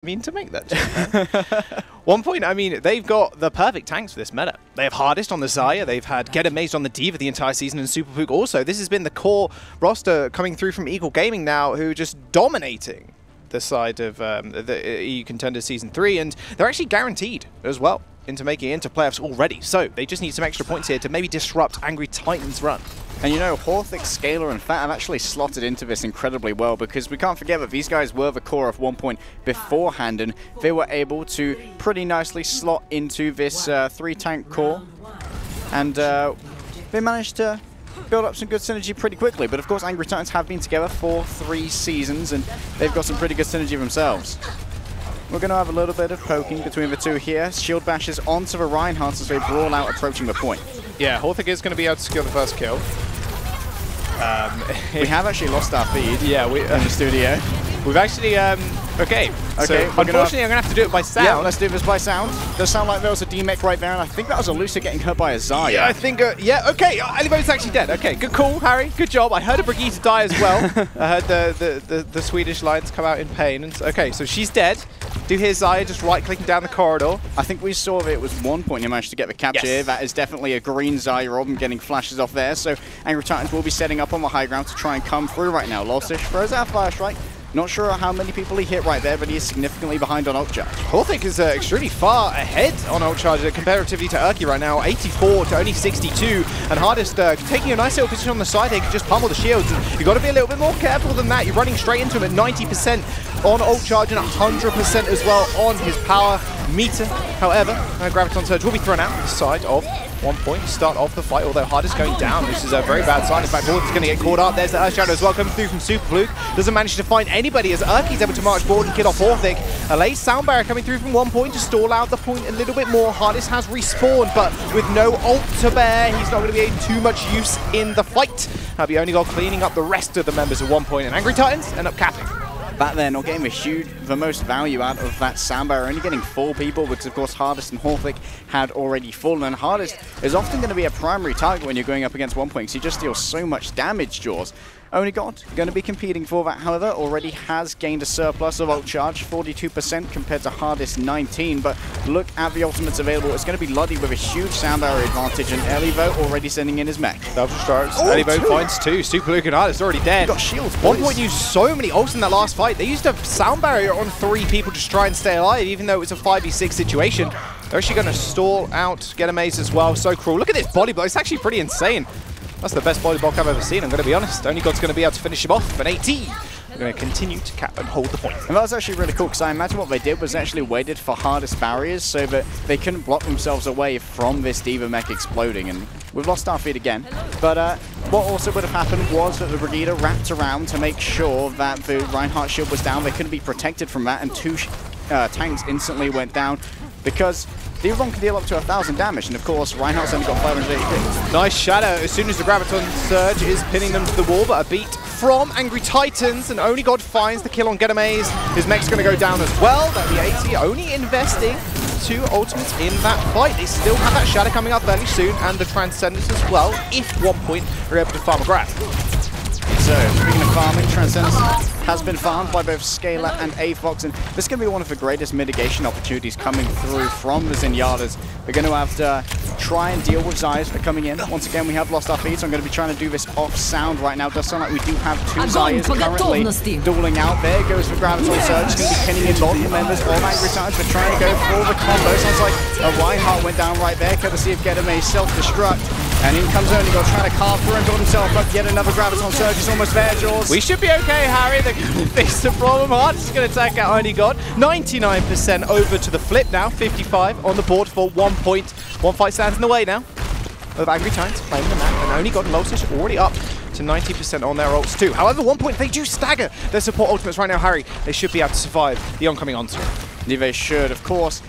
To make that change. OnePoint, I mean, they've got the perfect tanks for this meta. They have Hardest on the Zarya, they've had Get Amazed on the D.Va the entire season, and Superpook also. This has been the core roster coming through from Eagle Gaming now, who are just dominating the side of the EU Contenders Season 3, and they're actually guaranteed as well into making it into playoffs already. So they just need some extra points here to maybe disrupt Angry Titan's run. And you know, Holt, Scalar, and Fat have actually slotted into this incredibly well, because we can't forget that these guys were the core of OnePoint beforehand, and they were able to pretty nicely slot into this 3-tank core. And they managed to build up some good synergy pretty quickly. But of course, Angry Titans have been together for 3 seasons, and they've got some pretty good synergy themselves. We're going to have a little bit of poking between the two here. Shield bashes onto the Reinhardt as they brawl out, approaching the point. Yeah, Holt is going to be able to secure the first kill. We have actually lost our feed. Yeah, in the studio. We've actually, okay. So unfortunately, I'm going to have to do it by sound. Yeah, let's do this by sound. Does sound like there was a D-Mech right there, and I think that was a Lucia getting hurt by a Zarya. Yeah, I think, yeah, okay. Alibo's actually dead. Okay, good call, Harry. Good job. I heard a Brigitte die as well. I heard the Swedish lines come out in pain. And okay, so she's dead. Do hear Zarya just right-clicking down the corridor. I think we saw that it was OnePoint who managed to get the capture here. That is definitely a green Zarya orb and getting flashes off there. So Angry Titans will be setting up on the high ground to try and come through right now. Lolsish throws out Fire Strike. Not sure how many people he hit right there, but he is significantly behind on ult charge. Horthic is extremely far ahead on ult charge comparatively to Urki right now, 84 to only 62, and Hardest taking a nice little position on the side. They can just pummel the shields. You've got to be a little bit more careful than that. You're running straight into him at 90% on ult charge and 100% as well on his power meter. However, Graviton Surge will be thrown out on the side of OnePoint to start off the fight, although Hardest going down. This is a very bad sign. In fact, Holt is going to get caught up. There's the Earth Shadow as well coming through from Superpook. Doesn't manage to find anybody as Urki's able to march forward and kill off Horthic. A late sound barrier coming through from OnePoint to stall out the point a little bit more. Hardest has respawned, but with no ult to bear, he's not going to be too much use in the fight. Be only got cleaning up the rest of the members of OnePoint, and Angry Titans end up capping. Back there, not getting the most value out of that sound barrier, only getting 4 people, because of course Hardest and Horthic had already fallen. And Hardest is often going to be a primary target when you're going up against OnePoint, because he just deals so much damage, Jaws. Only God going to be competing for that, however, already has gained a surplus of ult charge, 42% compared to Hardest 19. But look at the ultimates available. It's going to be Luddy with a huge sound barrier advantage, and Elivo already sending in his mech. Double strikes. Elivo finds 2. Superpook and Hardest already dead. Got shields. OnePoint used so many ults in that last fight. They used a sound barrier on 3 people to try and stay alive, even though it was a 5v6 situation. They're actually going to stall out, get amazed as well. So cruel. Look at this body blow. It's actually pretty insane. That's the best body block I've ever seen, I'm going to be honest. Only God's going to be able to finish him off, but 18. They're going to continue to cap and hold the point. And that was actually really cool, because I imagine what they did was actually waited for Hardest barriers so that they couldn't block themselves away from this D.Va mech exploding. And we've lost our feed again. But what also would have happened was that the Brigitte wrapped around to make sure that the Reinhardt shield was down. They couldn't be protected from that, and 2 tanks instantly went down, because the one can deal up to 1,000 damage, and of course, Reinhardt's only got 500 HP. Nice shadow as soon as the Graviton Surge is pinning them to the wall, but a beat from Angry Titans, and Only God finds the kill on Get Amazed. His mech's going to go down as well. That'll be 80, only investing 2 ultimates in that fight. They still have that shadow coming up fairly soon, and the Transcendence as well, if OnePoint are able to farm a grab. So, speaking of farming, Transcendence has been farmed by both Scalar and Avox, and this is going to be one of the greatest mitigation opportunities coming through from the Zenyatas. We're going to have to try and deal with Zaryas that are coming in. Once again, we have lost our feed, so I'm going to be trying to do this off sound right now. It does sound like we do have 2 Zaryas currently dueling out. There goes the Graviton Surge. It's going to be pinning in multiple members of Angry Titans. We're trying to go for the combo. Sounds like a Reinhardt went down right there, courtesy of Get Amazed self-destruct. And in comes Only God trying to carve through and build himself up. Yet another Graviton Surge is almost there, Jaws. We should be okay, Harry. They're going to fix the problem. Hardest is going to take out Only God. 99% over to the flip now. 55 on the board for OnePoint. One fight stands in the way now of Angry Titans playing the map. And Only God and Lolsish already up to 90% on their ults too. However, OnePoint, they do stagger their support ultimates right now, Harry. They should be able to survive the oncoming onslaught. They should, of course.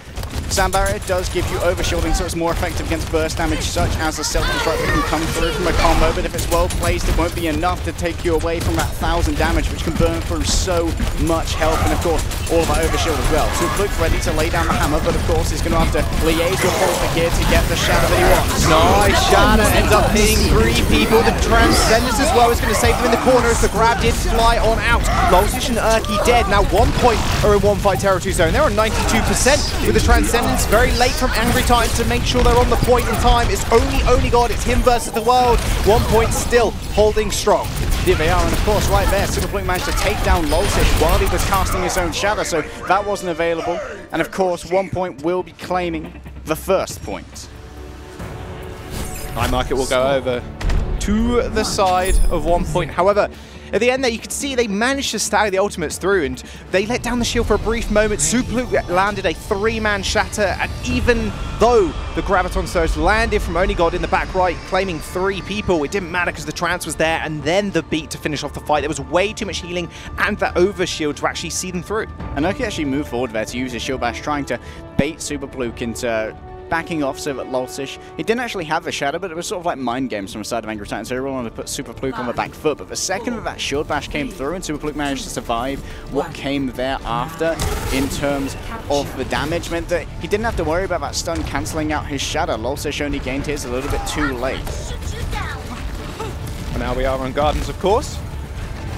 Sound Barrier does give you overshielding, so it's more effective against burst damage, such as a self-destruct that can come through from a combo, but if it's well placed, it won't be enough to take you away from that 1,000 damage, which can burn through so much health, and of course, all of that overshield as well. Superfluke ready to lay down the hammer, but of course, he's going to have to liaise with Holt here to get the shatter that he wants. Nice shatter, ends up hitting 3 people. The Transcendence as well is going to save them in the corner as the grab did fly on out. Lolsish and Urky dead. Now 1Point are in one fight territory zone. They're on 92% with the Transcendence very late from Angry Titan to make sure they're on the point in time. It's only God, it's him versus the world. 1Point still holding strong. There they are, and of course right there, Superfluke managed to take down Lolsish while he was casting his own shadow, so that wasn't available. And of course, 1Point will be claiming the first point. High Market will go over to the side of 1Point. However, at the end there, you could see they managed to stagger the ultimates through, and they let down the shield for a brief moment. Superfluke landed a 3-man shatter, and even though the Graviton Surge landed from Only God in the back right, claiming 3 people, it didn't matter because the Trance was there, and then the beat to finish off the fight. There was way too much healing and that overshield to actually see them through. And Urky actually moved forward there to use his shield bash, trying to bait Superfluke into backing off so that Lolsish, he didn't actually have the shadow, but it was sort of like mind games from the side of Angry Titan, so he really wanted to put Superfluke on the back foot. But the second that shield bash came through and Superfluke managed to survive, what came thereafter in terms of the damage meant that he didn't have to worry about that stun cancelling out his shadow. Lolsish only gained his a little bit too late. And now we are on Gardens, of course.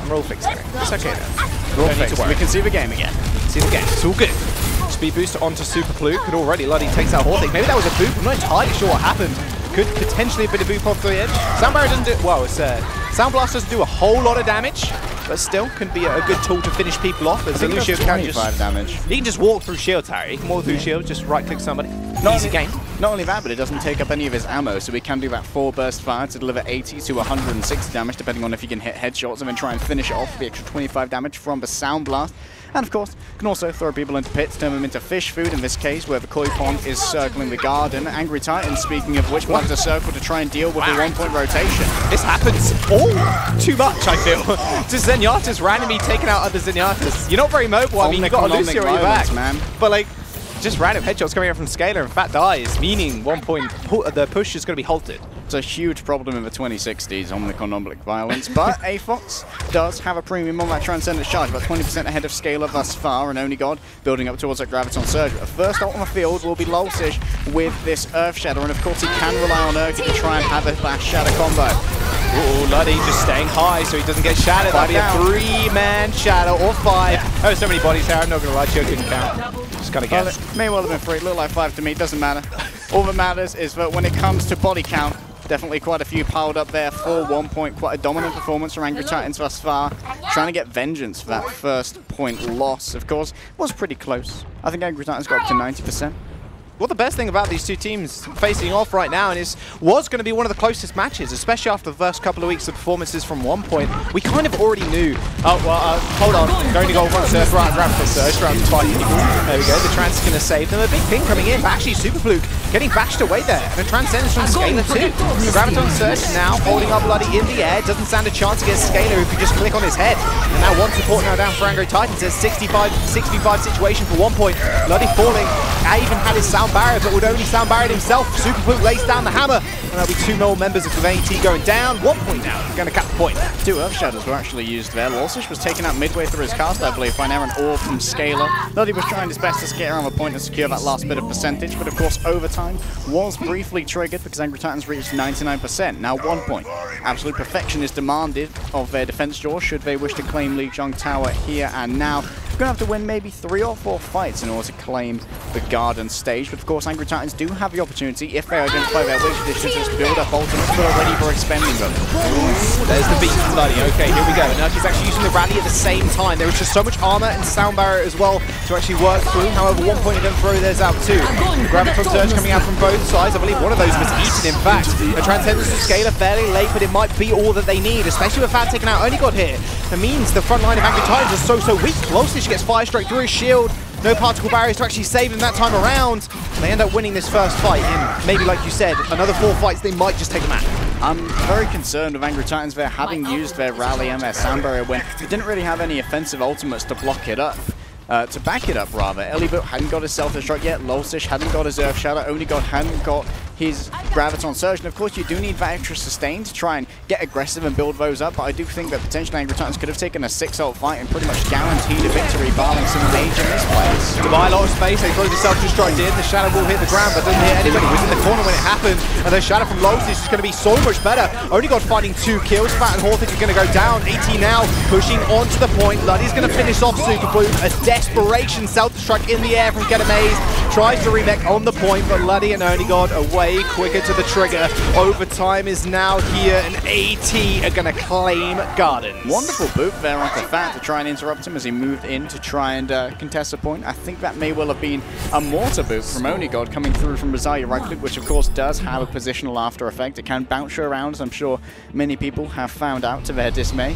And we're all fixed here. It's okay now. We're all fixed. We can see the game again. See the game. It's all good. Speed boost onto Superfluke, and already Luddy takes out Holt. Maybe that was a boop. I'm not entirely sure what happened. Could potentially have been a boop off the edge. Sound Barrier doesn't do, well, it's Sound Blast doesn't do a whole lot of damage, but still can be a good tool to finish people off. As Lucio can just damage. He can just walk through shields, Harry. He can walk through shields, just right click somebody. Easy game. Not only that, but it doesn't take up any of his ammo, so he can do that 4 burst fire to deliver 80 to 160 damage, depending on if he can hit headshots, and then try and finish it off with the extra 25 damage from the Sound Blast. And of course, can also throw people into pits, turn them into fish food in this case, where the Koi Pond is circling the garden. Angry Titan, speaking of which, wants to circle to try and deal with the 1Point rotation. This happens all too much, I feel. Just Zenyatta's randomly taking out other Zenyatas. You're not very mobile, I mean, you've got a Lucio on your back, man. But like, just random headshots coming out from Scalar and Fat dies, meaning 1Point, the push is going to be halted. It's a huge problem in the 2060s, Omnic violence, but AFOX does have a premium on that Transcendent Charge, about 20% ahead of Scalar thus far, and Only God building up towards that Graviton Surge. The first ult on the field will be Lolsish with this Earth Shadow, and of course he can rely on Urky to try and have a flash shadow combo. Ooh, Luddy just staying high so he doesn't get shattered. That'd be a 3-man shadow or 5. Yeah. There were so many bodies here, I'm not going to lie to you, I couldn't count. Just kind of guess. Well, it may well have been 3, it looked like 5 to me, doesn't matter. All that matters is that when it comes to body count, definitely quite a few piled up there for 1Point. Quite a dominant performance from Angry Titans thus far. Trying to get vengeance for that first point loss, of course. Was pretty close. I think Angry Titans got up to 90%. Well, the best thing about these two teams facing off right now was going to be one of the closest matches, especially after the first couple of weeks of performances from 1Point. We kind of already knew. Oh, well, hold on. Going to go one surge, right, grab the surge, round 5 people. There we go. The Trance is going to save them. A big thing coming in, but actually Superfluke getting bashed away there. And a Transcendence from Scalar too. The Graviton Surge now holding up Luddy in the air. Doesn't stand a chance against Scalar if you just click on his head. And now one support now down for Angry Titans. There's 65 situation for 1Point. Luddy falling. I even had his Sound Barrier, but would only Sound Barrier himself. Superfluke lays down the hammer, and there'll be 2 more members of the AT going down. 1Point now, going to cap the point. 2 Earth Shadows were actually used there. Lolsish was taken out midway through his cast, I believe, by now an orb from Scalar. Luddy was trying his best to skate around the point and secure that last bit of percentage, but of course overtime was briefly triggered because Angry Titans reached 99%. Now 1Point. Absolute perfection is demanded of their defense jaw should they wish to claim Lijiang Tower here and now. We're going to have to win maybe 3 or 4 fights in order to claim the Garden stage, but of course Angry Titans do have the opportunity, if they identify their weak positions, to just build up ultimates, but are ready for expending them. Ooh, there's the beat from Luddy. Okay, here we go. And Urky's actually using the rally at the same time. There was just so much armor and Sound Barrier as well to actually work through. However, 1Point are going to throw theirs out too. Graviton Surge coming out from both sides. I believe one of those was eaten, in fact. A Transcendence to Scalar fairly late, but it might be all that they need, especially with Fat taking out Only God here. That means the front line of Angry Titans are so weak. Lolsish gets fire straight through his shield. No particle barriers to actually save him that time around. They end up winning this first fight in, maybe like you said, another 4 fights, they might just take the match. I'm very concerned with Angry Titans there having used their rally and their Sound Barrier when they didn't really have any offensive ultimates to block it up. to back it up, rather. Elivote hadn't got his self-destruct yet. Lolsish hadn't got his Earth Shadow. Only God hadn't got his Graviton Surge. And of course, you do need that extra sustain to try and get aggressive and build those up. But I do think that potentially Angry Titans could have taken a 6-ult fight and pretty much guaranteed a victory, barring some major misplays. To buy a lot of space, they throw the self-destruct in. The Shadow will hit the ground, but doesn't hit anybody. He was in the corner when it happened. And the Shadow from Lolsish is going to be so much better. Only God finding 2 kills. Fat and Hortic are going to go down. 80 now, pushing onto the point. Luddy's going to finish off Super Blue. A desperation self-destruct in the air from Gedamaze. Tries to remake on the point, but Luddy and Only God are way quicker to the trigger. Overtime is now here, and AT are going to claim Gardens. Wonderful boot there onto Fat to try and interrupt him as he moved in to try and contest a point. I think that may well have been a mortar boot from Only God coming through from Rosalia right click, which of course does have a positional after effect. It can bounce you around, as I'm sure many people have found out to their dismay.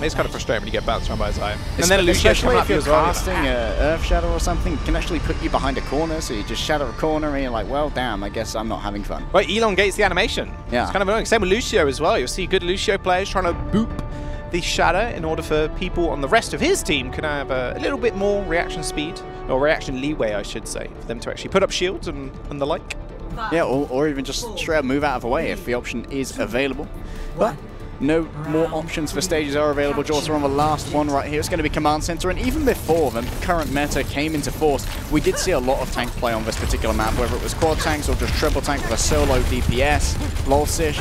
It's kind of frustrating when you get bounced around by Zaya. And then Lucio especially if you're as well. casting Earth Shadow or something, it can actually put you behind a corner, so you just shadow a corner and you're like, well, damn, I guess I'm not having fun. Right, elongates the animation. Yeah. It's kind of annoying. Same with Lucio as well. You'll see good Lucio players trying to boop the Shadow in order for people on the rest of his team can have a little bit more reaction speed, or reaction leeway, I should say, for them to actually put up shields and the like. Yeah, or even just straight up move out of the way if the option is available. But no more options for stages are available. Jaws are on the last one right here. It's going to be Command Center, and even before the current meta came into force, we did see a lot of tank play on this particular map, whether it was quad tanks or just triple tank with a solo DPS. Lolsish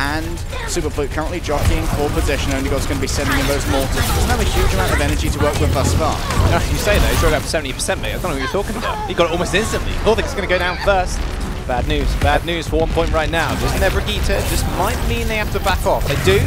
and Super Blue currently jockeying for position. Only God's going to be sending in those mortars. Doesn't have a huge amount of energy to work with thus far. You say that, he's already up to 70%, mate. I don't know what you're talking about. He got it almost instantly. Hortic's going to go down first. Bad news for 1Point right now. Just never Gita, just might mean they have to back off. They do.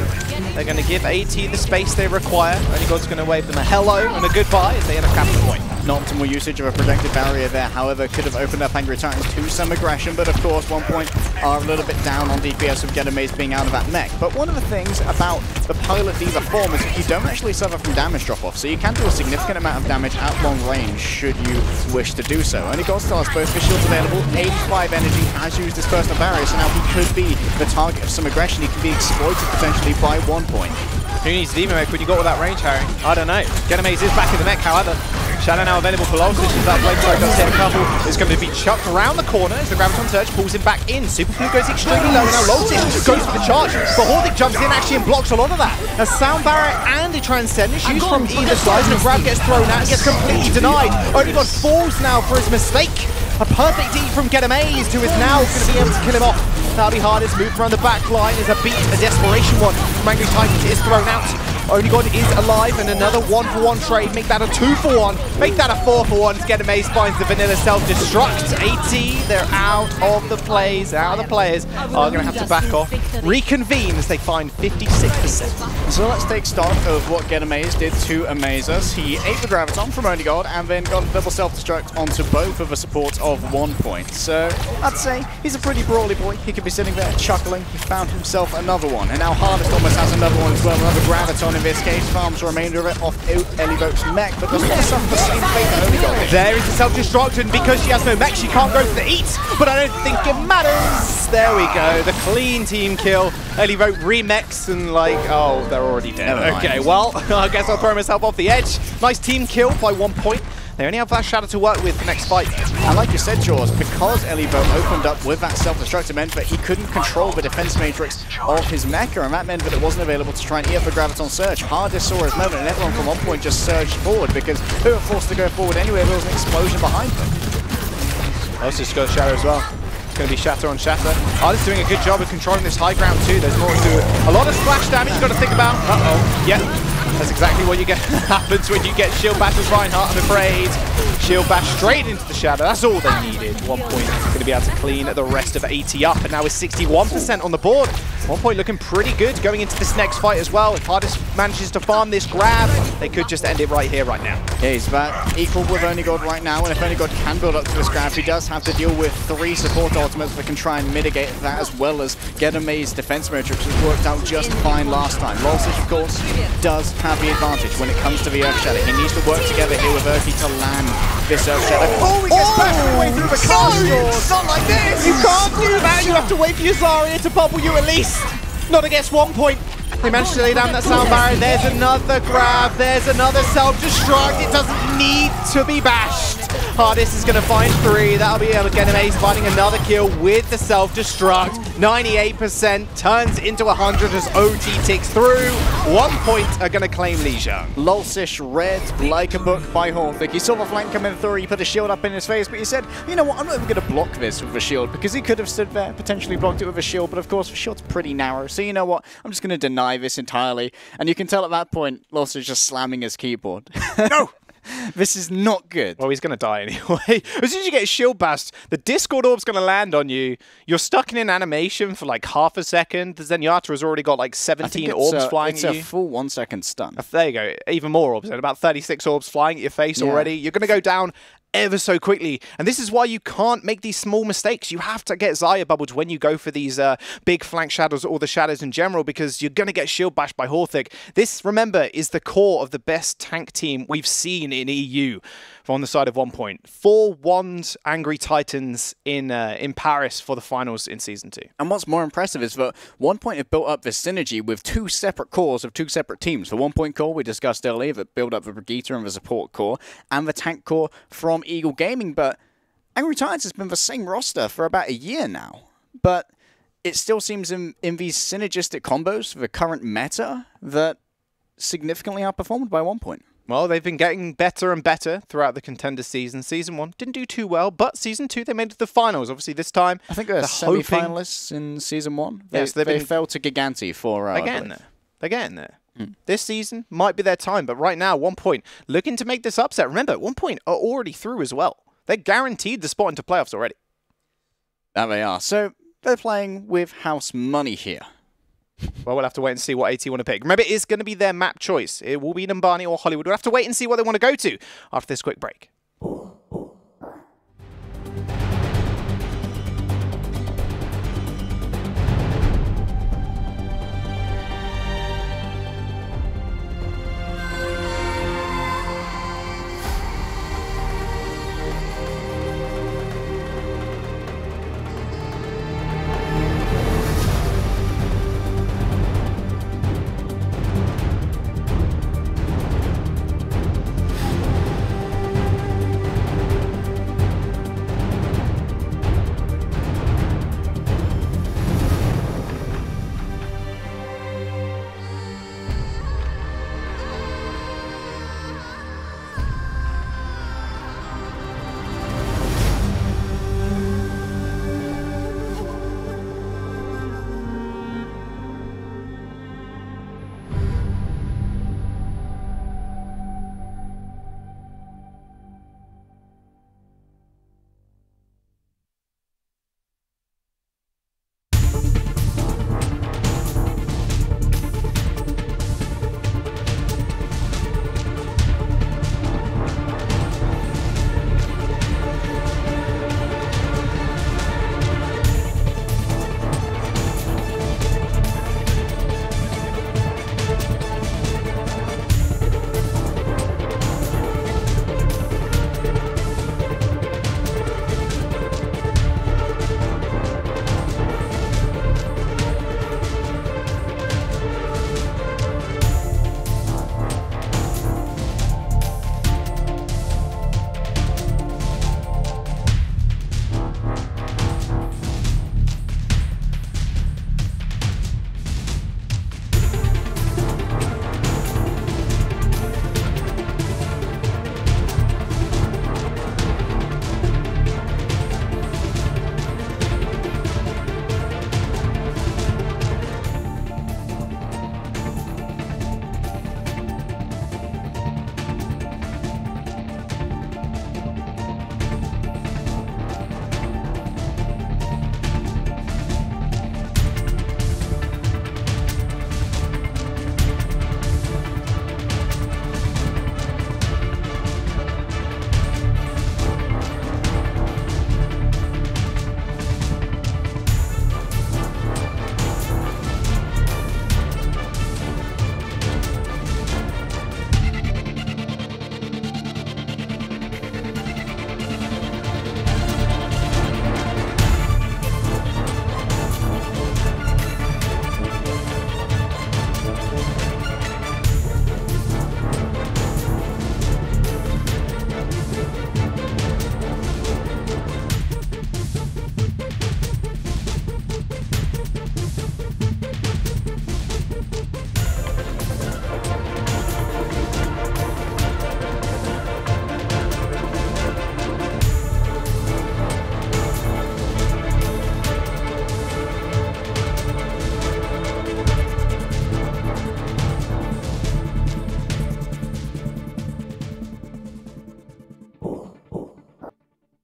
They're going to give AT the space they require. Only God's going to wave them a hello and a goodbye as they end up capping the point. Not optimal usage of a protected barrier there, however, could have opened up Angry Titans to some aggression, but of course 1Point are a little bit down on DPS with Gedamaze being out of that mech. But one of the things about the Pollitt Diva form is that you don't actually suffer from damage drop-off, so you can do a significant amount of damage at long range should you wish to do so. Only God still has both his shields available, 85 energy, has used his personal barrier, so now he could be the target of some aggression. He could be exploited potentially by 1Point. Who needs Diva mech when you got all that range, Harry? I don't know. Gedamaze is back in the mech, however. Shadow now available for Lolsish as that flamethrower does hit a couple. It's going to be chucked around the corner as the Graviton Surge pulls him back in. Super Blue goes extremely low, and now Lolsish goes for the charge. But Hortic jumps in actually and blocks a lot of that. A Sound Barrier and a Transcendence used from either side, and a grab gets thrown out and gets completely denied. Only God falls now for his mistake. A perfect D from Gedamaze, who is now going to be able to kill him off. That'll be hardest. Move around the back line is a beat, a desperation one from Angry Titans is thrown out. Only God is alive, and another 1-for-1 trade. Make that a 2-for-1. Make that a 4-for-1. Gedamaze finds the vanilla self-destruct. AT, they're out of the plays. Out of the players are going to have to back off. Reconvene as they find 56%. So let's take stock of what Gedamaze did to amaze us. He ate the Graviton from Only God and then got a double self-destruct onto both of the supports of 1Point. So I'd say he's a pretty brawly boy. He could be sitting there chuckling. He found himself another one. And now Hardest almost has another one as well. Another Graviton in this case. Farms the remainder of it off Elivote's mech, but does not suffer the same fate that Only God did. There is the self-destruct, and because she has no mech, she can't go for the eat, but I don't think it matters. There we go. The clean team kill. Elivote remechs and like, oh, they're already dead. Okay, well, I guess I'll throw myself off the edge. Nice team kill by 1Point. They only have that Shadow to work with for next fight. And like you said, Jaws, because Elivote opened up with that self-destruct, it meant that he couldn't control the defense matrix of his mecha, and that meant that it wasn't available to try and eat up the Graviton Surge. Hardest saw his moment, and everyone from 1Point just surged forward because they were forced to go forward anyway. There was an explosion behind them. Lolsish got Shadow as well. It's going to be Shatter on Shatter. Hardest doing a good job of controlling this high ground too. There's more to it. A lot of splash damage you've got to think about. Uh-oh. Yep. That's exactly what you get happens when you get Shield Bash with Reinhardt, I'm afraid. Shield Bash straight into the Shadow. That's all they needed. 1Point going to be able to clean the rest of AT up, and now with 61% on the board. 1Point looking pretty good going into this next fight as well. If Hardest manages to farm this grab, they could just end it right here, right now. Yeah, he's about equal with Only God right now, and if Only God can build up to this grab, he does have to deal with 3 support ultimates that can try and mitigate that, as well as Gedamaze's defense matrix, which worked out just fine last time. Lolsish, of course, does have the advantage when it comes to the Earth Shadow. He needs to work together here with Urki to land this Earth Shadow. Oh, he gets back all the way through the cast, Jaws! Not like this! You can't do that! You have to wait for your Zarya to bubble you at least! Not against 1Point! They managed to lay down that sound barrier. There's another grab. There's another self-destruct. It doesn't need to be bashed. Hardest is going to find 3. That'll be able to get him ace, finding another kill with the self-destruct. 98% turns into 100 as OT ticks through. 1Point are going to claim Lijiang. Lulsish read like a book by Holt. He saw the flank coming through, he put a shield up in his face, but he said, you know what, I'm not even going to block this with a shield, because he could have stood there, potentially blocked it with a shield, but of course the shield's pretty narrow, so you know what, I'm just going to deny this entirely. And you can tell at that point, Lulsish just slamming his keyboard. No! This is not good. Well, he's going to die anyway. As soon as you get shield bashed, the Discord orb's going to land on you. You're stuck in an animation for like half a second. The Zenyatta has already got like 17 orbs flying at you. It's a full 1 second stun. There you go. Even more orbs. And about 36 orbs flying at your face already. You're going to go down ever so quickly. And this is why you can't make these small mistakes. You have to get Xayah bubbled when you go for these big flank shadows or the shadows in general, because you're going to get shield bashed by Horthic. This, remember, is the core of the best tank team we've seen in EU on the side of 1Point. 4 Wand Angry Titans in Paris for the finals in Season 2. And what's more impressive is that 1Point have built up this synergy with 2 separate cores of 2 separate teams. The 1Point core we discussed earlier that built up the Brigitte and the support core, and the tank core from Eagle Gaming, but Angry Titans has been the same roster for about a year now. But it still seems in these synergistic combos for the current meta that significantly outperformed by 1Point. Well, they've been getting better and better throughout the Contender season. Season 1 didn't do too well, but Season 2 they made it to the finals. Obviously, this time I think they're semi-finalists in Season 1. Yes, they fell to Giganti for... They're getting there. They're getting there. This season might be their time, but right now, 1Point looking to make this upset. Remember, 1Point are already through as well. They're guaranteed the spot into playoffs already. There they are. So they're playing with house money here. Well, we'll have to wait and see what AT want to pick. Remember, it's going to be their map choice. It will be Numbani or Hollywood. We'll have to wait and see what they want to go to after this quick break.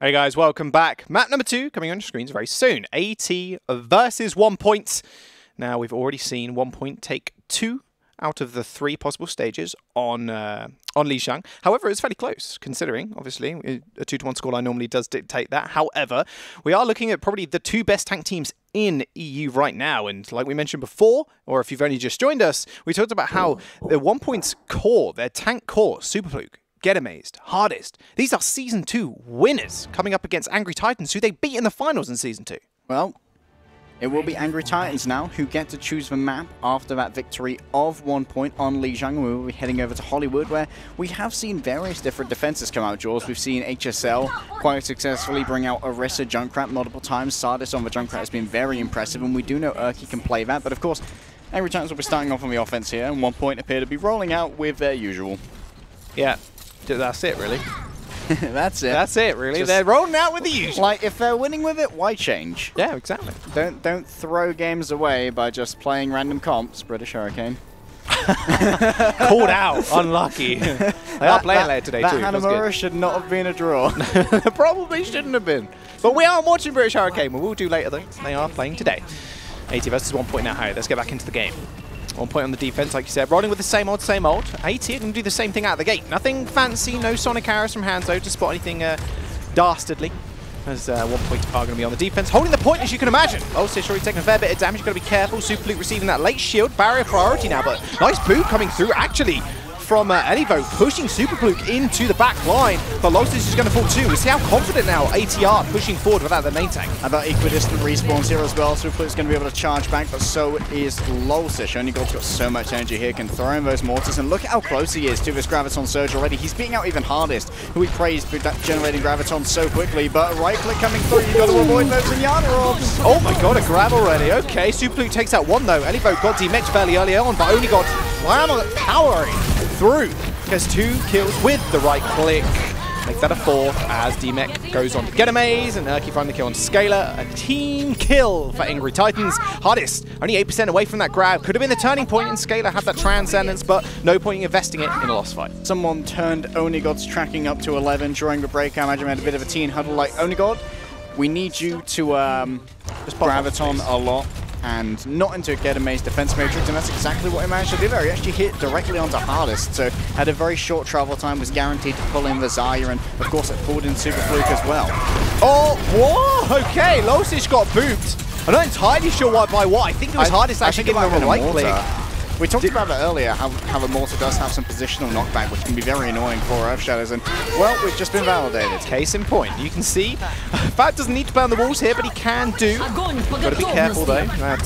Hey guys, welcome back. Map number 2 coming on your screens very soon. AT versus One.PoinT. Now, we've already seen One.PoinT take 2 out of the 3 possible stages on Lijiang. However, it's fairly close, considering, obviously, a 2-1 scoreline normally does dictate that. However, we are looking at probably the 2 best tank teams in EU right now. And like we mentioned before, or if you've only just joined us, we talked about how the One.PoinT's core, their tank core, Superfluke, Get Amazed, Hardest. These are Season 2 winners coming up against Angry Titans, who they beat in the finals in Season 2. Well, it will be Angry Titans now who get to choose the map after that victory of One.PoinT on Lijiang. We will be heading over to Hollywood, where we have seen various different defenses come out, Jules. We've seen HSL quite successfully bring out Orisa Junkrat multiple times. Sardis on the Junkrat has been very impressive, and we do know Urki can play that. But of course, Angry Titans will be starting off on the offense here, and One.PoinT appear to be rolling out with their usual. Yeah, that's it, really. That's it. That's it, really. They're rolling out with the usual. Like, if they're winning with it, why change? Yeah, exactly. Don't throw games away by just playing random comps, British Hurricane. Called out. Unlucky. They are playing later today, too. That Hanamura should not have been a draw. Probably shouldn't have been. But we are watching British Hurricane. We will do later, though. They are playing today. 80 versus One.PoinT now, Harry. Let's get back into the game. One.PoinT on the defense, like you said, rolling with the same old, same old. AT can do the same thing out of the gate. Nothing fancy, no Sonic arrows from Hanzo to spot anything dastardly. As One.PoinT are going to be on the defense, holding the point, as you can imagine. OWC already taking a fair bit of damage. You've got to be careful. Superfluke receiving that late shield. Barrier priority now, but nice boot coming through, actually, from Elivo, pushing Superfluke into the back line. But Lostis is going to fall too. We see how confident now ATR pushing forward without their main tank. About equidistant respawns here as well. Superfluke's going to be able to charge back, but so is Lolsish. Only God's got so much energy here, can throw in those mortars, and look at how close he is to this Graviton Surge already. He's beating out even Hardest, who we praised for generating Graviton so quickly, but right click coming through, you've got to avoid those Zenyatta orbs. Oh my god, a grab already. Okay, Superfluke takes out one though. Elivo got demexed fairly early on, but only got powering through. Gets 2 kills with the right click. Make that a 4 as DMEC goes on to Get Amaze, and Urki finally kill on Scalar. A team kill for Angry Titans. Hardest, only 8% away from that grab. Could have been the turning point, and Scalar had that Transcendence, but no point in investing it in a lost fight. Someone turned Onigod's tracking up to 11 during the break. I imagine we had a bit of a teen huddle like, Onigod, we need you to just Graviton a lot and not into Get Amaze defense matrix, and that's exactly what he managed to do there. He actually hit directly onto Hardest, so had a very short travel time, was guaranteed to pull in the Zarya, and of course it pulled in Superfluke as well. Oh, whoa, okay, Losish got booped. I'm not entirely sure by what. I think it was Hardest actually giving him a right click. We talked about that earlier, how the Mortar does have some positional knockback, which can be very annoying for Earth Shadows, and, well, we've just been validated. Case in point. You can see, Fat doesn't need to burn the walls here, but he can do. Got to be careful, though, that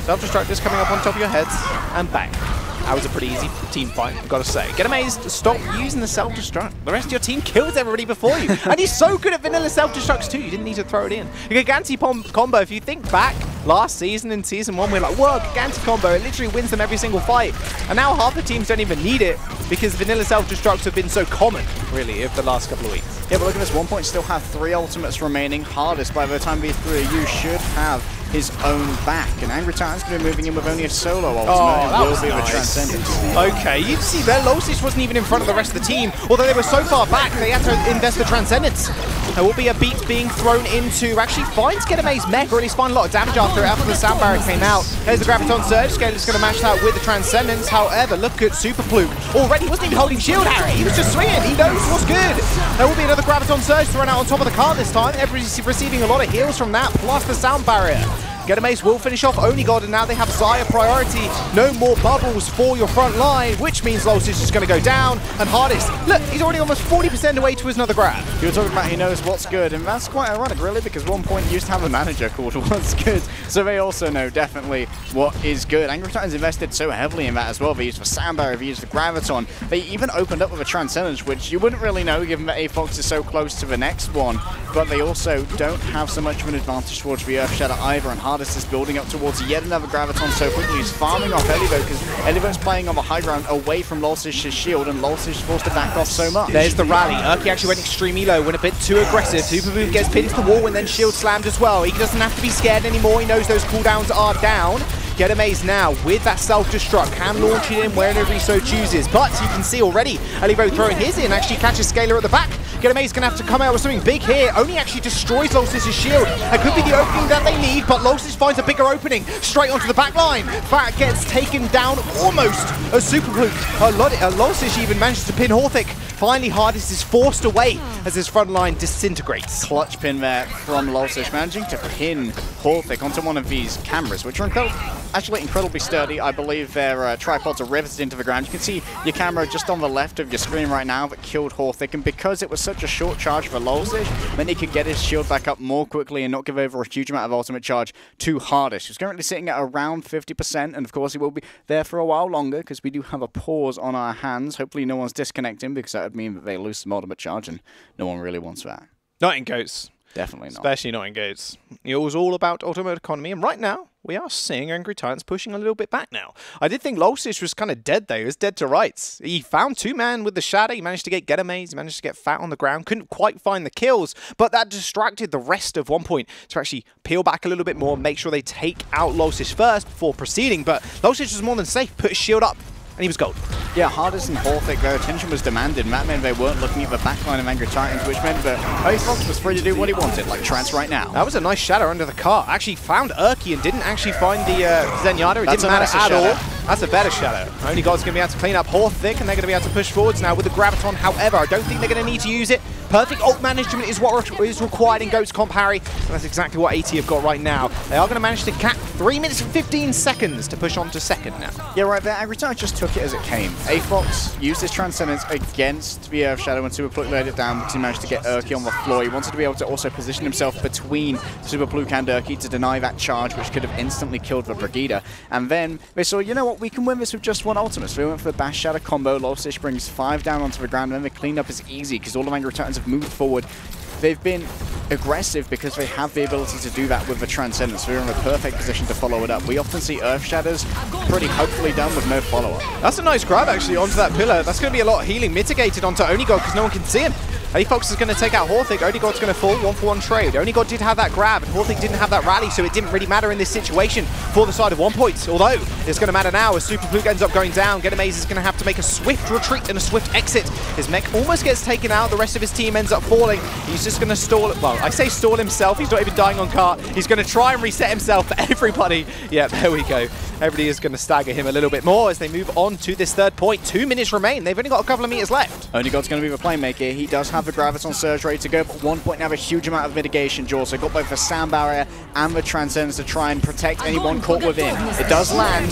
self-destructors coming up on top of your heads, and bang. That was a pretty easy team fight, I've got to say. Get Amazed to stop using the self-destruct. The rest of your team kills everybody before you. And he's so good at vanilla self-destructs too, you didn't need to throw it in. A Giganti combo, if you think back last season in Season 1, we're like, whoa, Giganti combo, it literally wins them every single fight. And now half the teams don't even need it because vanilla self-destructs have been so common, really, over the last couple of weeks. Yeah, but look at this, One.PoinT still have 3 ultimates remaining. Hardest, by the time B3, you should have his own back, and Angry Titan's going to be moving in with only a solo ultimate. Oh, that was nice. The Transcendence. Okay, you see there, Lostis wasn't even in front of the rest of the team, although they were so far back, they had to invest the Transcendence. There will be a beat being thrown into, actually finds Get Amaze mech, or at least find a lot of damage after the sound barrier came out. There's the Graviton Surge, Scalar's going to match that with the Transcendence. However, look at Superfluke. Already, he wasn't even holding shield, Harry. He was just swinging. He knows what's good. There will be another Graviton Surge thrown out on top of the car this time. Everybody's receiving a lot of heals from that, plus the sound barrier. Get Amaze will finish off Onigod, and now they have Zarya priority. No more bubbles for your front line, which means Lostis is going to go down. And Hardest, look, he's already almost 40% away to his another grab. You were talking about he knows what's good, and that's quite ironic, really, because One.PoinT used to have a manager called What's Good, so they also know definitely what is good. Angry Titans invested so heavily in that as well. They used for Sound Barrier, they used for Graviton. They even opened up with a Transcendence, which you wouldn't really know given that AFox is so close to the next one, but they also don't have so much of an advantage towards the Earth Shadow either, and Hardest is building up towards yet another Graviton so quickly. He's farming off Elivo because Elivo's playing on the high ground away from Lolsish's shield, and Lolsish is forced to back off so much. There's the rally. Urki actually went extremely low, went a bit too aggressive. Supermove gets pinned to the wall and then shield slammed as well. He doesn't have to be scared anymore. He knows those cooldowns are down. Get Amaze now with that self-destruct, can launch it in wherever he so chooses. But you can see already, Elivo throwing his in, actually catches Scalar at the back. Get Amaze going to have to come out with something big here. Only actually destroys Losis's shield. That could be the opening that they need, but Losis finds a bigger opening straight onto the back line. Fat gets taken down almost as Super Fluke. Losis even manages to pin Horthic. Finally, Hardest is forced away as his front line disintegrates. Clutch pin there from Losish, managing to pin Horthic onto one of these cameras, which are actually incredibly sturdy. I believe their tripods are riveted into the ground. You can see your camera just on the left of your screen right now that killed Horthic, and because it was such a short charge for Losish, then he could get his shield back up more quickly and not give over a huge amount of ultimate charge to Hardest, who's currently sitting at around 50%, and of course he will be there for a while longer because we do have a pause on our hands. Hopefully no one's disconnecting, because that would mean that they lose some ultimate charge, and no one really wants that. Not in GOATS. Definitely not. Especially not in GOATS. It was all about ultimate economy, and right now, we are seeing Angry Titans pushing a little bit back now. I did think Losish was kind of dead, though. He was dead to rights. He found two-man with the Shadow. He managed to get Amaze. He managed to get Fat on the ground. Couldn't quite find the kills, but that distracted the rest of One.PoinT to actually peel back a little bit more, make sure they take out Losish first before proceeding. But Losish was more than safe. Put his shield up, and he was gold. Yeah, Hardest and Horthic, their attention was demanded, and that meant they weren't looking at the backline of Angry Titans, which meant that Fox was free to do what he wanted, like trance right now. That was a nice shadow under the car. Actually found Urki and didn't actually find the Zenyatta. It didn't matter at all. That's a better shadow. Only God's going to be able to clean up Horthic, and they're going to be able to push forwards now with the Graviton. However, I don't think they're going to need to use it. Perfect ult management is what is required in GOATS Comp Harry, and that's exactly what AT have got right now. They are going to manage to cap 3 minutes and 15 seconds to push on to second now. Yeah, right there. Angry Titans just took it as it came. A-Fox used his Transcendence against the Earth Shadow, and Super Fluke laid it down because he managed to get Urki on the floor. He wanted to be able to also position himself between Super Fluke and Urki to deny that charge, which could have instantly killed the Brigida. And then they saw, you know what, we can win this with just one ultimate. So we went for the Bash Shadow combo. Losish brings 5 down onto the ground, and then the cleanup is easy because all of Angry Titans have moved forward. They've been aggressive because they have the ability to do that with the Transcendence. So we're in a perfect position to follow it up. We often see Earth Shadows pretty hopefully done with no follow-up. That's a nice grab, actually, onto that pillar. That's going to be a lot of healing mitigated onto Onigod because no one can see him. A-Fox is going to take out Horthic. Onigod's going to fall 1-for-1 trade. Onigod did have that grab, and Horthic didn't have that rally, so it didn't really matter in this situation for the side of One.PoinT. Although, it's going to matter now as Super Fluke ends up going down. Get Amaze is going to have to make a swift retreat and a swift exit. His mech almost gets taken out. The rest of his team ends up falling. He's just going to stall it. Well, I say stall himself. He's not even dying on cart. He's going to try and reset himself for everybody. Yeah, there we go. Everybody is going to stagger him a little bit more as they move on to this third point. 2 minutes remain. They've only got a couple of meters left. Onigod's going to be the playmaker. He does have the Graviton Surge ready to go, but One.PoinT have a huge amount of mitigation, Jaws. So got both the sound barrier and the Transcendence to try and protect anyone caught within. It does land.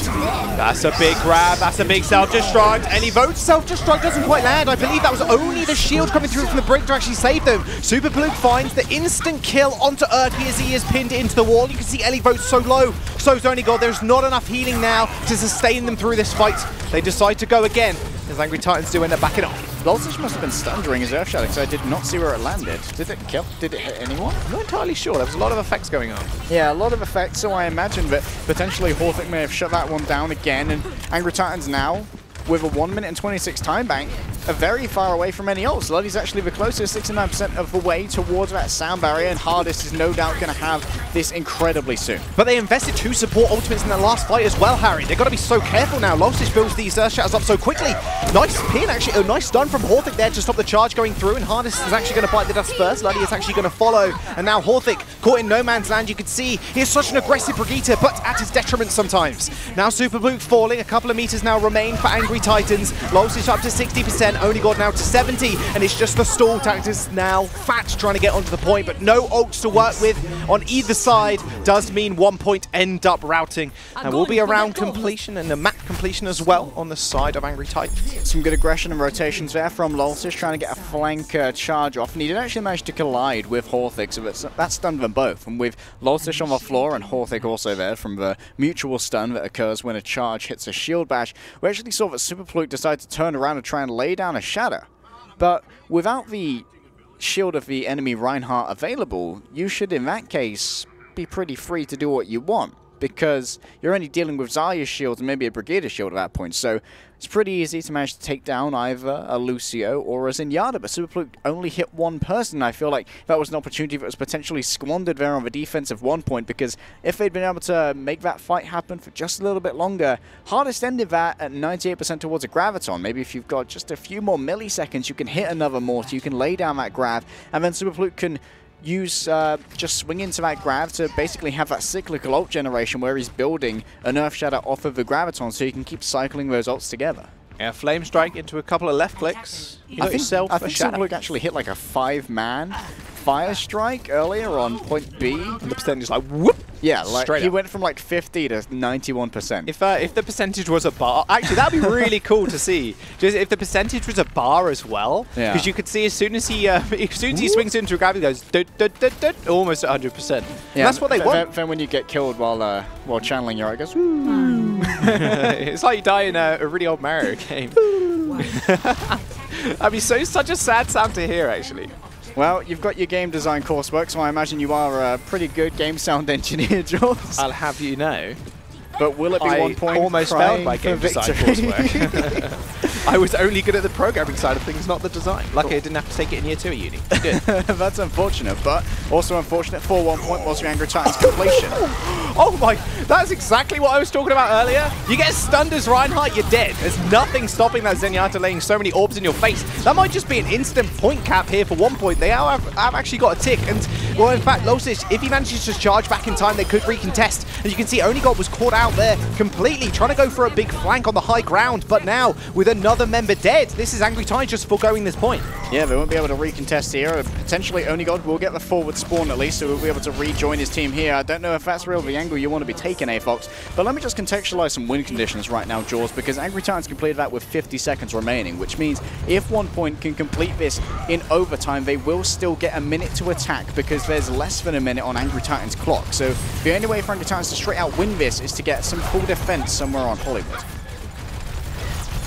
That's a big grab. That's a big self-destruct. And he votes self-destruct doesn't quite land. I believe that was only the shield coming through from the brick to actually save them. Super Fluke finds the instant kill onto Urki as he is pinned into the wall. You can see Ellie votes so low. So is Onigod. There's not enough healing now to sustain them through this fight. They decide to go again as Angry Titans do end up backing off. Losish must have been stunned during his Earth Shadow, because I did not see where it landed. Did it kill? Did it hit anyone? I'm not entirely sure. There was a lot of effects going on. Yeah, a lot of effects, so I imagine that potentially Horthic may have shut that one down again, and Angry Titans now, with a 1 minute and 26 time bank, are very far away from any ults. Luddy's actually the closest, 69% of the way towards that sound barrier, and Hardest is no doubt going to have this incredibly soon. But they invested 2 support ultimates in the last fight as well, Harry. They've got to be so careful now. Losish builds these shatters up so quickly. Nice pin, actually. A nice stun from Horthic there to stop the charge going through, and Hardest is actually going to bite the dust first. Luddy is actually going to follow, and now Horthic caught in no man's land. You can see he is such an aggressive Brigitte, but at his detriment sometimes. Now Super Fluke falling. A couple of meters now remain for Angry Titans. Losish up to 60%, Onigod now to 70, and it's just the stall tactics now. Fat trying to get onto the point, but no ults to work with on either side does mean One.PoinT end up routing. And we'll be around completion and the map completion as well on the side of Angry Titans. Some good aggression and rotations there from Losish, trying to get a flank charge off, and he did actually manage to collide with Horthic, so that stunned them both. And with Losish on the floor and Horthic also there from the mutual stun that occurs when a charge hits a shield bash, we actually saw that Super Fluke decide to turn around and try and lay down a shadow. But without the shield of the enemy Reinhardt available, you should in that case be pretty free to do what you want, because you're only dealing with Zarya's shield and maybe a Brigadier shield at that point. So it's pretty easy to manage to take down either a Lucio or a Zenyatta, but Superfluke only hit one person. I feel like that was an opportunity that was potentially squandered there on the defensive 1 point, because if they'd been able to make that fight happen for just a little bit longer, Hardest ended that at 98% towards a Graviton. Maybe if you've got just a few more milliseconds, you can hit another mortar, you can lay down that grab, and then Superfluke can use just swing into that grab to basically have that cyclical ult generation where he's building an Earth Shatter off of the Graviton so you can keep cycling those ults together. Yeah, Flame Strike into a couple of left clicks. I think Superfluke actually hit like a 5-man Fire Strike earlier on point B. And the percentage is like whoop. Yeah, like he up. went from like 50 to 91%. If the percentage was a bar, actually that'd be really cool to see. Just if the percentage was a bar as well, because you could see as soon as he swings into a grab, he goes almost 100%. Yeah, that's what they want. Then when you get killed while channeling your, it goes. Woo. It's like you die in a really old Mario game. That'd be such a sad sound to hear, actually. Well, you've got your game design coursework, so I imagine you are a pretty good game sound engineer, Jules. I'll have you know. But will it be 1 point? I almost failed my game design coursework. I was only good at the programming side of things, not the design. Luckily, I didn't have to take it in year 2 at uni. Good. That's unfortunate, but also unfortunate for 1 point was your Angry Titans completion. Oh my, that's exactly what I was talking about earlier. You get stunned as Reinhardt, you're dead. There's nothing stopping that Zenyatta laying so many orbs in your face. That might just be an instant point cap here for 1 point. They have actually got a tick, and well, in fact, Losic, if he manages to charge back in time, they could recontest. And you can see Onigod was caught out there completely, trying to go for a big flank on the high ground, but now with another member dead, this is Angry Tide just foregoing this point. Yeah, they won't be able to recontest here. Potentially Onigod will get the forward spawn at least, so we'll be able to rejoin his team here. I don't know if that's really the angle you want to be taking, A-Fox, but let me just contextualize some win conditions right now, Jaws, because Angry Titans completed that with 50 seconds remaining, which means if 1 point can complete this in overtime, they will still get a minute to attack because there's less than a minute on Angry Titans' clock. So the only way for Angry Titans to straight out win this is to get some full defense somewhere on Hollywood.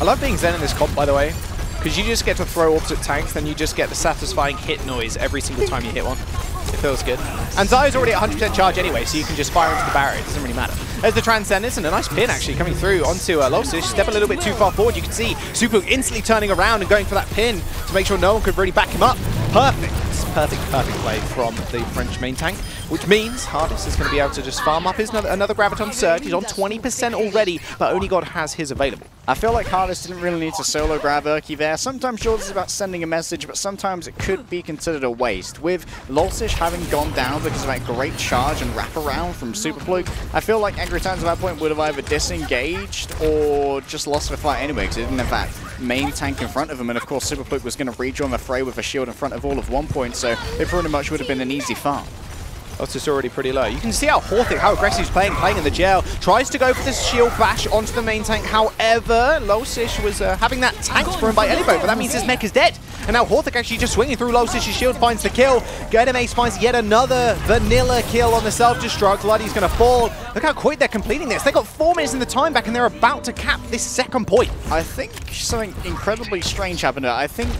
I love being Zen in this comp, by the way, because you just get to throw orbs at tanks, then you just get the satisfying hit noise every single time you hit one. It feels good. And Zaya's already at 100% charge anyway, so you can just fire into the barrier. It doesn't really matter. There's the Transcendence and a nice pin actually coming through onto Losic. Step a little bit too far forward. You can see Super instantly turning around and going for that pin to make sure no one could really back him up. Perfect. Perfect play from the French main tank, which means Hardest is going to be able to just farm up his another Graviton Surge. He's on 20% already, but Onigod has his available. I feel like Hardest didn't really need to solo grab Urki there. Sometimes Jaws is about sending a message, but sometimes it could be considered a waste. With Losic having gone down because of that great charge and wraparound from Superfluke, I feel like Angry Titans at that point would have either disengaged or just lost the fight anyway, because they didn't have that main tank in front of them, and of course Superfluke was going to rejoin the fray with a shield in front of all of 1 point, so it pretty much would have been an easy farm. Losic already pretty low. You can see how aggressive he's playing in the jail. Tries to go for this shield bash onto the main tank. However, Losic was having that tanked for him by Elibot, but that means his mech is dead. And now Horthic actually just swinging through Losic's shield, finds the kill. Ace finds yet another vanilla kill on the self-destruct. Luddy's going to fall. Look how quick they're completing this. They got 4 minutes in the time back, and they're about to cap this second point. I think something incredibly strange happened there. I think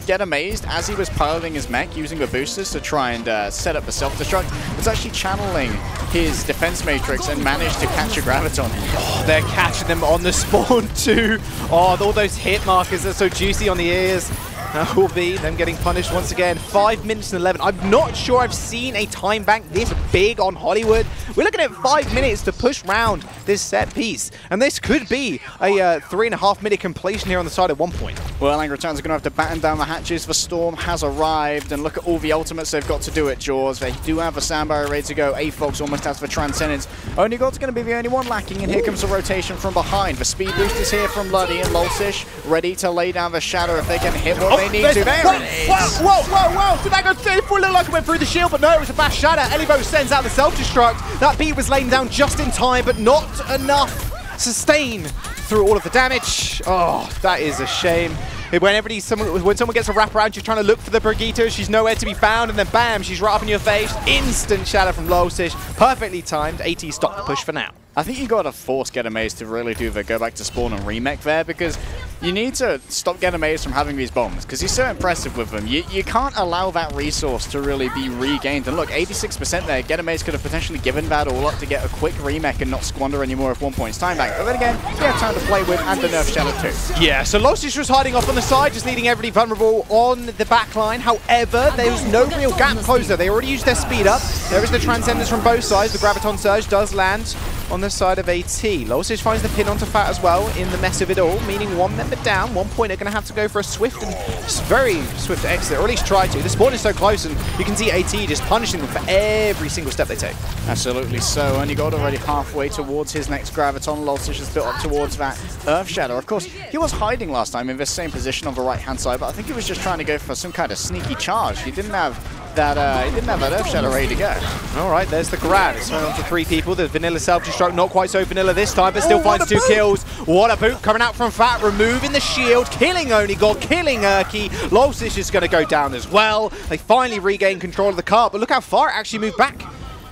Get Amazed, as he was piloting his mech using the boosters to try and set up the self-destruct, was actually channeling his defense matrix and managed to catch a Graviton. Oh, they're catching them on the spawn too. Oh, all those hit markers are so juicy on the ears. That will be them getting punished once again. 5 minutes and 11. I'm not sure I've seen a time bank this big on Hollywood. We're looking at 5 minutes to push round this set piece. And this could be a 3.5 minute completion here on the side at 1 point. Well, Angry Titans are going to have to batten down the hatches. The Storm has arrived, and look at all the ultimates they've got to do it, Jaws. They do have a Sand Barrier ready to go. A-Fox almost has the Transcendence. Onigod's going to be the only one lacking, and here comes the rotation from behind. The speed boost is here from Luddy, and Losic ready to lay down the shadow if they can hit what they need to. There it is! Whoa! Did that go through? It looked like it went through the shield, but no, it was a fast shatter. Elibot sends out the self-destruct. That beat was laid down just in time, but not enough sustain through all of the damage. Oh, that is a shame. When someone gets a wraparound, she's trying to look for the Brigitte, she's nowhere to be found, and then bam, she's right up in your face. Instant shatter from Losic. Perfectly timed. AT stopped the push for now. I think you got to force Get Amazed to really do the go back to spawn and remake there, because You need to stop Gedamaze from having these bombs, because he's so impressive with them. You can't allow that resource to really be regained. And look, 86% there. Gedamaze could have potentially given that all up to get a quick remake and not squander any more of 1.'s time back. But then again, he had time to play with and the nerf shadow too. Yeah, so Losish was hiding off on the side, just leaving everybody vulnerable on the back line. However, there was no real gap closer. They already used their speed up. There is the Transcendence from both sides. The Graviton Surge does land on the side of AT. Losish finds the pin onto Fat as well in the mess of it all, meaning one member down. 1Point are going to have to go for a swift and very swift exit, or at least try to. The spawn is so close, and you can see AT just punishing them for every single step they take. Absolutely so, and he got already halfway towards his next Graviton. Losish is built up towards that Earth Shadow. Of course, he was hiding last time in this same position on the right-hand side, but I think he was just trying to go for some kind of sneaky charge. He didn't have that Earth Shadow ready to go. All right, there's the grab. It's thrown on to 3 people. The vanilla self-destruct, not quite so vanilla this time, but still finds 2 kills. What a boot coming out from Fat, removing the shield, killing Only God, killing Urki. Losish is going to go down as well. They finally regain control of the cart, but look how far it actually moved back.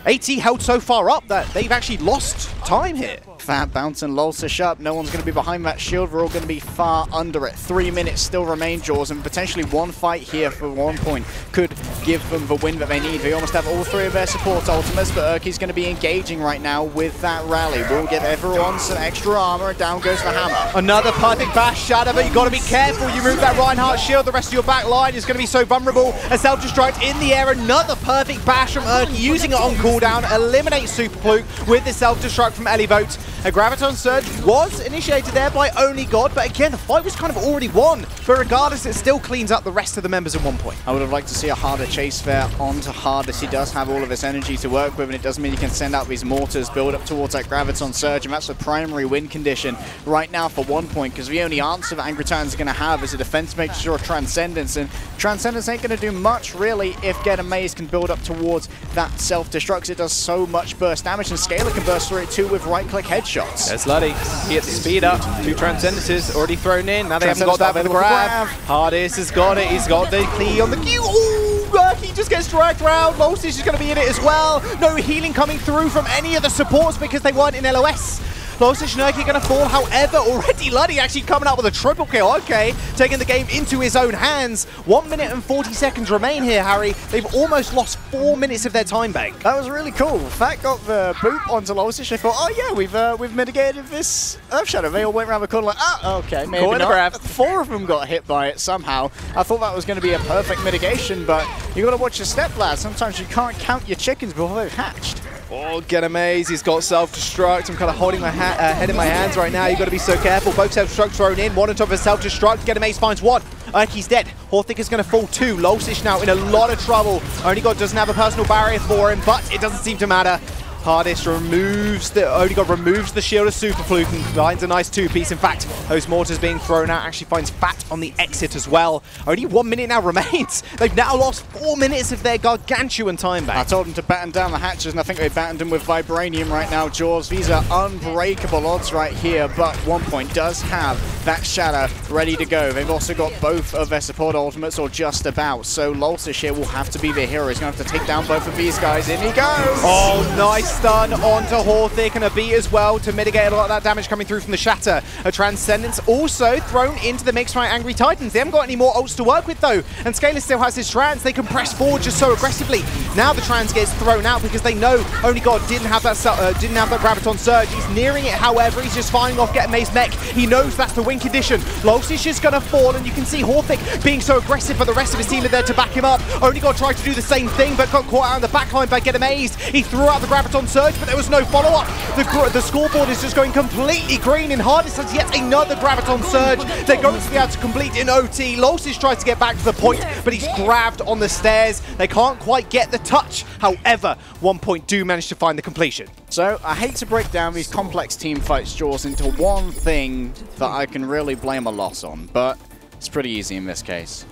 AT held so far up that they've actually lost time here. Fat bouncing Losish up. No one's going to be behind that shield. We're all going to be far under it. 3 minutes still remain, Jaws, and potentially one fight here for 1Point could give them the win that they need. They almost have all 3 of their support ultimates, but Urki's going to be engaging right now with that rally. We'll give everyone some extra armor, and down goes the hammer. Another perfect bash, Shadow, but you've got to be careful. You move that Reinhardt shield, the rest of your back line is going to be so vulnerable. A self-destruct in the air, another perfect bash from Urki, using it on cooldown, eliminates Super Fluke with the self-destruct from Elivote. A Graviton Surge was initiated there by Only God, but again, the fight was kind of already won. But regardless, it still cleans up the rest of the members at 1Point. I would have liked to see a harder chase there onto Hardest. He does have all of this energy to work with, and it does mean he can send out these mortars, build up towards that Graviton Surge, and that's the primary win condition right now for 1Point, because the only answer that Angry Titans are going to have is a defense make sure Transcendence, and Transcendence ain't going to do much, really, if Gedamaze can build up towards that self-destruct. It does so much burst damage, and Scalar can burst through it too with right-click headshots. There's Luddy. He gets the speed up. 2 Transcendences already thrown in. Now they haven't got that for the grab. Hardest has got it. He's got the key on the Q. Ooh, he just gets dragged around. Losish is going to be in it as well. No healing coming through from any of the supports because they weren't in LOS. Losish and Urki going to fall. However, already Luddy actually coming up with a triple kill. Okay, taking the game into his own hands. 1 minute and 40 seconds remain here, Harry. They've almost lost 4 minutes of their time bank. That was really cool. Fat got the boot onto Losish. I thought, oh yeah, we've mitigated this Earth Shadow. They all went around the corner like, oh, okay, maybe not. 4 of them got hit by it somehow. I thought that was going to be a perfect mitigation, but you got to watch your step, lad. Sometimes you can't count your chickens before they've hatched. Oh, Gedamaze, he's got self-destruct. I'm kind of holding my head in my hands right now. You've got to be so careful. Both self-destruct thrown in. One on top of a self-destruct. Gedamaze finds 1. Urki's dead. Horthick is going to fall 2. Losish now in a lot of trouble. Only God doesn't have a personal barrier for him, but it doesn't seem to matter. Hardest removes the shield of Super Fluke and finds a nice 2-piece. In fact, those mortars being thrown out actually finds Fat on the exit as well. Only 1 minute now remains. They've now lost 4 minutes of their gargantuan time back. I told them to batten down the hatches, and I think they battened them with Vibranium right now, Jaws. These are unbreakable odds right here, but 1Point does have that Shadow ready to go. They've also got both of their support ultimates, or just about, so Losish here will have to be the hero. He's going to have to take down both of these guys. In he goes! Oh, nice stun onto Horthick, and a beat as well to mitigate a lot of that damage coming through from the Shatter. A Transcendence also thrown into the mix by Angry Titans. They haven't got any more ults to work with though, and Scalar still has his Trans. They can press forward just so aggressively. Now the Trans gets thrown out because they know Only God didn't have that Graviton Surge. He's nearing it, however, he's just firing off Gedamaze mech. He knows that's the win condition. Losish is going to fall, and you can see Horthick being so aggressive, but the rest of his team are there to back him up. Only God tried to do the same thing, but got caught out on the backline by Gedamaze. He threw out the Graviton Surge, but there was no follow-up. The scoreboard is just going completely green, and Hardest has yet another Graviton Surge. They're going to be able to complete in OT. Losish tries to get back to the point, but he's grabbed on the stairs. They can't quite get the touch. However, 1Point do manage to find the completion. So, I hate to break down these complex team fights, Jaws, into one thing that I can really blame a loss on, but it's pretty easy in this case.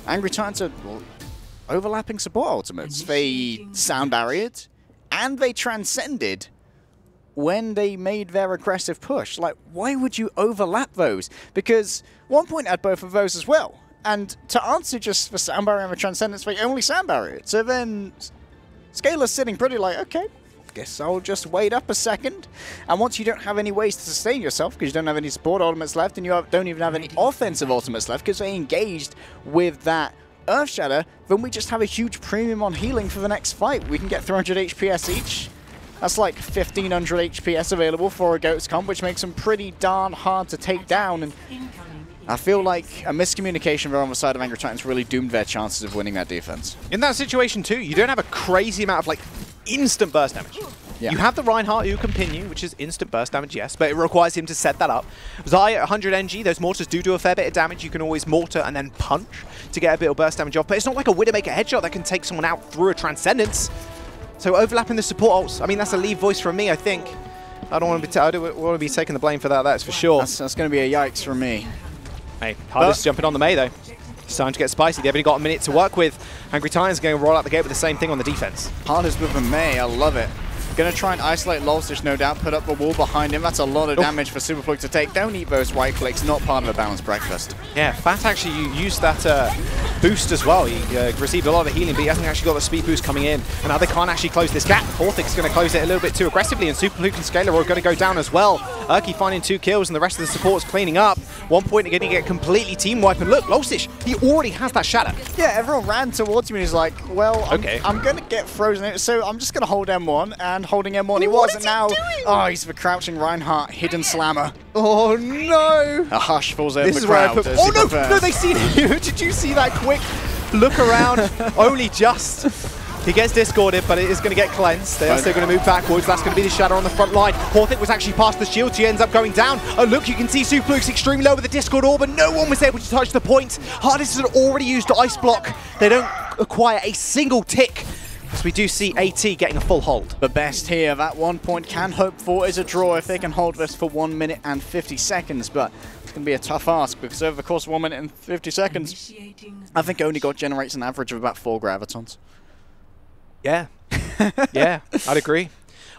Angry Titans are overlapping support ultimates. They sound barriered, and they transcended when they made their aggressive push. Like, why would you overlap those? Because 1Point had both of those as well. And to answer just the sound barrier and the transcendence, they only sound barrier. So then Scalar's sitting pretty like, okay, guess I'll just wait up a second. And once you don't have any ways to sustain yourself, because you don't have any support ultimates left, and you don't even have any offensive ultimates left, because they engaged with that Earth Shatter, then we just have a huge premium on healing for the next fight. We can get 300 HPS each. That's like 1500 HPS available for a Goats comp, which makes them pretty darn hard to take down. And I feel like a miscommunication on the side of Angry Titans really doomed their chances of winning that defense. In that situation too, you don't have a crazy amount of like instant burst damage. Yeah. You have the Reinhardt who can pin you, which is instant burst damage, yes, but it requires him to set that up. Zai at 100 NG, those mortars do a fair bit of damage. You can always mortar and then punch to get a bit of burst damage off, but it's not like a Widowmaker headshot that can take someone out through a Transcendence. So overlapping the support ults, I mean, that's a leave voice from me, I think. I don't want to be taking the blame for that, that's for sure. That's going to be a yikes from me. Hey, Hardest jumping on the Mei though. It's time to get spicy. They've only got a minute to work with. Angry Titans going to roll out the gate with the same thing on the defense. Hardest with a Mei, I love it. Going to try and isolate Lolsish, no doubt, put up a wall behind him. That's a lot of damage for Superplug to take. Don't eat those right clicks, not part of a balanced breakfast. Yeah, Fat actually used that boost as well. He received a lot of healing, but he hasn't actually got the speed boost coming in. And now they can't actually close this gap. Horthic's going to close it a little bit too aggressively, and Superplug and Scalar are going to go down as well. Urki finding 2 kills, and the rest of the support's cleaning up. 1Point again to get completely team wipe, and look, Lolsish, he already has that shatter. Yeah, everyone ran towards him and he's like, well, I'm going to get frozen, so I'm just going to hold M1, and holding M1 he was, and now, oh, he's the crouching Reinhardt, hidden slammer. Oh no! A hush falls over the crowd. This is where I put, no, they see you. Did you see that quick look around? Only just. He gets discorded, but it is going to get cleansed. They are still going to move backwards. That's going to be the shadow on the front line. Horthic was actually past the shield. She ends up going down. Oh, look, you can see Superplug's extremely low with the Discord orb, but no one was able to touch the point. Hardest had already used the Ice Block. They don't acquire a single tick. So we do see AT getting a full hold. The best here, that 1 point can hope for is a draw if they can hold this for 1 minute and 50 seconds, but it's going to be a tough ask because over the course of 1 minute and 50 seconds, I think Only God generates an average of about 4 gravitons. Yeah. Yeah, I'd agree.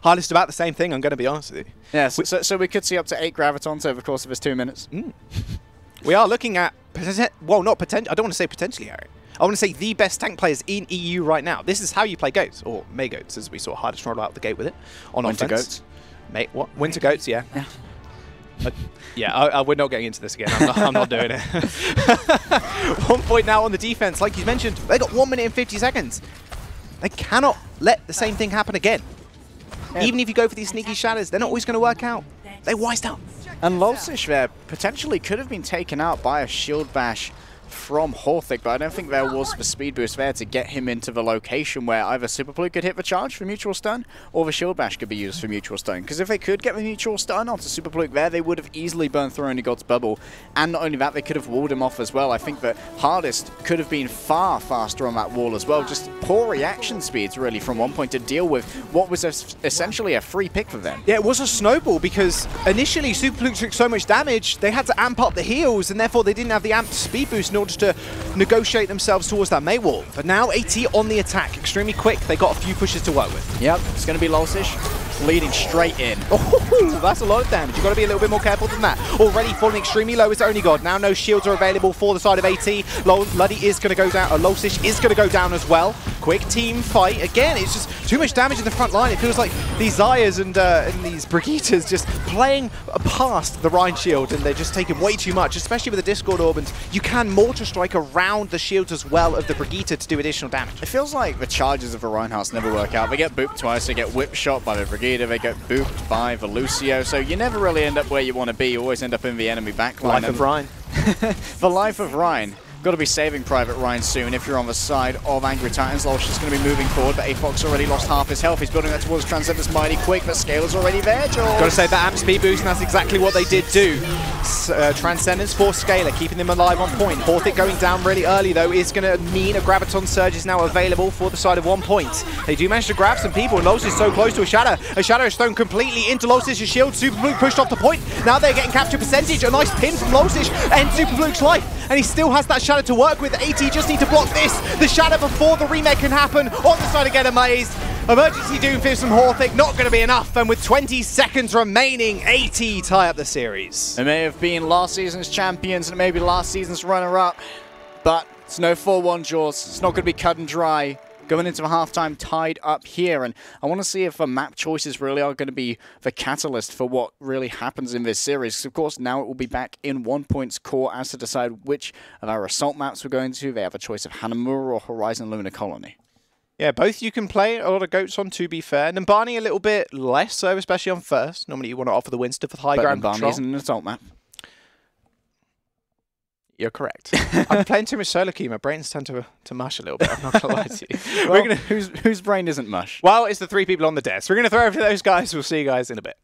Hardest about the same thing, I'm going to be honest with you. Yeah, so we could see up to 8 gravitons over the course of this 2 minutes. We are looking at, well, not potential. I don't want to say potentially, Harry. I want to say the best tank players in EU right now. This is how you play Goats, or Mei Goats, as we saw Hardest roll out the gate with it on Winter offense. Goats. What? Winter Goats, yeah. Yeah, we're not getting into this again. I'm not doing it. 1 point now on the defense. Like you mentioned, they got 1 minute and 50 seconds. They cannot let the same thing happen again. Yeah. Even if you go for these sneaky shadows, they're not always going to work out. They wised out. And Lolsish there potentially could have been taken out by a shield bash from Horthic, but I don't think there was the speed boost there to get him into the location where either Superplug could hit the charge for mutual stun or the shield bash could be used for mutual stun. Because if they could get the mutual stun onto Superplug there, they would have easily burned through Only God's bubble. And not only that, they could have walled him off as well. I think that Hardest could have been far faster on that wall as well. Just poor reaction speeds really from 1 point to deal with what was essentially a free pick for them. Yeah, it was a snowball because initially Superplug took so much damage, they had to amp up the heals and therefore they didn't have the amped speed boost in order to negotiate themselves towards that Mei wall. But now AT on the attack, extremely quick. They got a few pushes to work with. Yep, it's going to be Lolsish leading straight in. Oh, that's a lot of damage. You've got to be a little bit more careful than that. Already falling extremely low is Only God. Now no shields are available for the side of AT. Luddy is going to go down. Lolsish is going to go down as well. Quick team fight. Again, it's just too much damage in the front line. It feels like these Zayas and these Brigittas just playing past the Rhine shield, and they're just taking way too much, especially with the Discord orb. And you can mortar strike around the shields as well of the Brigitta to do additional damage. It feels like the charges of the Reinhardts never work out. They get booped twice, they get whip shot by the Brigitta, they get booped by the Lucio, so you never really end up where you want to be. You always end up in the enemy backline. Life of Rhine. The life of Rhine. Got to be saving Private Ryan soon if you're on the side of Angry Titans. Lolsish is going to be moving forward, but AFOX already lost half his health. He's building that towards Transcendence mighty quick, but Scalar's already there, George. Got to say that amp speed boost, and that's exactly what they did do. Transcendence for Scalar, keeping them alive on point. Horthic going down really early, though, is going to mean a Graviton Surge is now available for the side of 1 point. They do manage to grab some people, and Lolsish is so close to a Shadow. A Shadow is thrown completely into Lolsish's shield. Superplug pushed off the point. Now they're getting capture percentage. A nice pin from Lolsish ends Superplug's life, and he still has that Shadow to work with. AT just need to block this. The Shadow before the remake can happen. On the side again, Amazed. Emergency Doomfist from Horthic, not going to be enough. And with 20 seconds remaining, AT tie up the series. They may have been last season's champions and maybe last season's runner-up, but it's no 4-1 draws. It's not going to be cut and dry. going into halftime tied up here, and I want to see if map choices really are going to be the catalyst for what really happens in this series. Of course, now it will be back in OnePoint's core as to decide which of our assault maps we're going to. They have a choice of Hanamura or Horizon Lunar Colony. Yeah, both you can play a lot of goats on, to be fair. Nambani a little bit less so, especially on first. Normally you want to offer the Winston for the high ground control. Nambani isn't an assault map. You're correct. I'm playing too much solo queue. My brain's tend to mush a little bit. I'm not going to lie to you. Well, whose brain isn't mush? Well, it's the three people on the desk. We're going to throw over to those guys. We'll see you guys in a bit.